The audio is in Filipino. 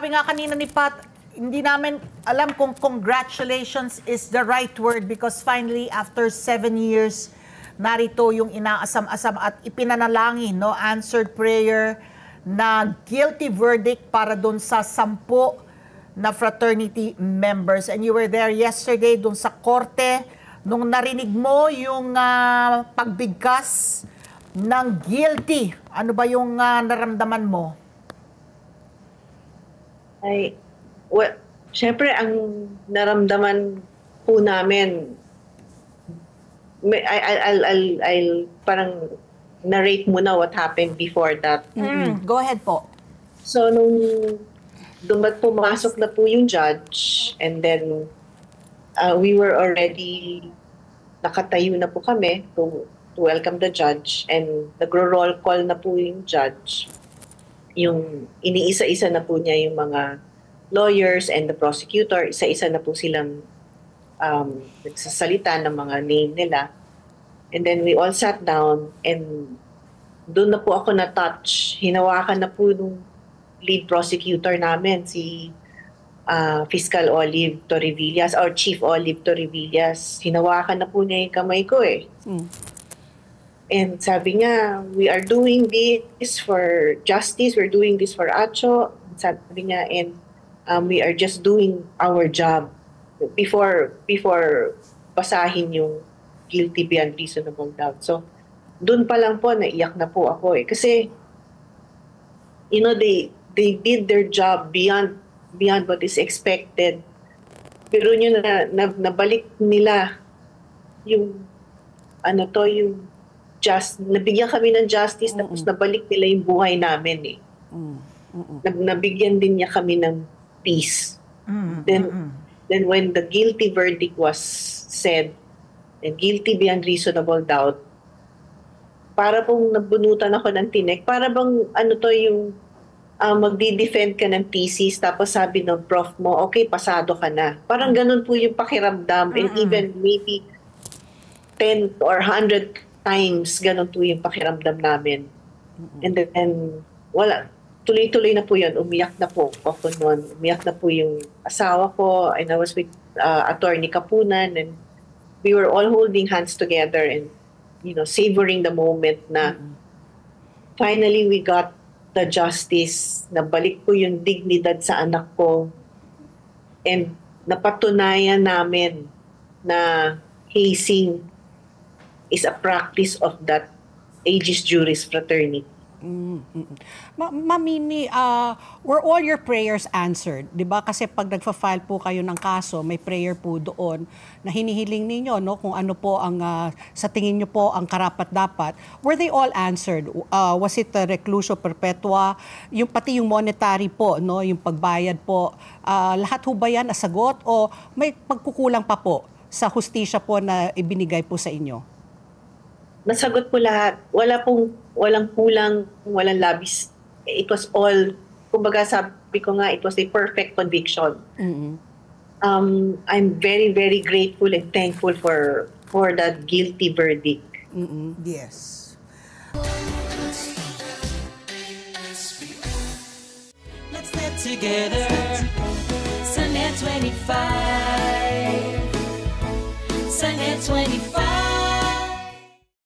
sabi nga kanina ni Pat, hindi namin alam kung congratulations is the right word because finally, after 7 years, narito yung inaasam-asam at ipinanalangin, no, answered prayer na guilty verdict para doon sa 10 na fraternity members. And you were there yesterday doon sa korte nung narinig mo yung pagbigkas ng guilty. Ano ba yung naramdaman mo? Ay, well, syempre ang naramdaman po namin, I'll parang narrate muna what happened before that. Go ahead po. So, nung pumasok na po yung judge, and then we were already, nakatayo na po kami to welcome the judge, and nagro-roll call na po yung judge. Yung iniisa-isa na po niya yung mga lawyers and the prosecutor, isa-isa na po silang nagsasalita ng mga name nila. And then we all sat down, and doon na po ako na-touch. Hinawakan na po nung lead prosecutor namin, si Fiscal Olive Torrevillas, or Chief Olive Torrevillas. Hinawakan na po niya yung kamay ko eh. And sabi niya, we are doing this for justice, we're doing this for Acho. Sabi niya, and we are just doing our job. Before basahin yung guilty beyond reasonable doubt. So, doon pa lang po, naiyak na po ako eh. Kasi, you know, they did their job beyond what is expected. Pero yun nabalik nila yung yung nabigyan kami ng justice, tapos nabalik nila yung buhay namin eh. Nabigyan din niya kami ng peace. Then when the guilty verdict was said, and guilty beyond reasonable doubt, para pong nabunutan ako ng tinek, para bang yung magdi-defend ka ng thesis, tapos sabi ng prof mo, okay, pasado ka na. Parang ganun po yung pakiramdam, and even maybe 10 or 100 times ganun po yung pakiramdam namin. And then, wala. Tuloy-tuloy na po yun. Umiyak na po ako noon. Umiyak na po yung asawa ko, and I was with Attorney Kapunan, and we were all holding hands together and, you know, savoring the moment na finally we got the justice. Nabalik ko yung dignidad sa anak ko, and napatunayan namin na hazing is a practice of that Aegis Juris Fraternity. Mamini, were all your prayers answered? Diba? Kasi pag nagfa-file po kayo ng kaso, may prayer po doon na hinihiling ninyo, no? Kung ano po ang, sa tingin nyo po, ang karapat-dapat. Were they all answered? Was it reclusio perpetua? Yung, pati yung monetary po, no? Yung pagbayad po, lahat ho ba yan nasagot? O may pagkukulang pa po sa hustisya po na ibinigay po sa inyo? Nasagot po lahat. Walang kulang, walang labis. It was all, kumbaga sabi ko nga, it was a perfect conviction. I'm very, very grateful and thankful for that guilty verdict. Yes. Let's get together. Sunday 25. Sunday 25.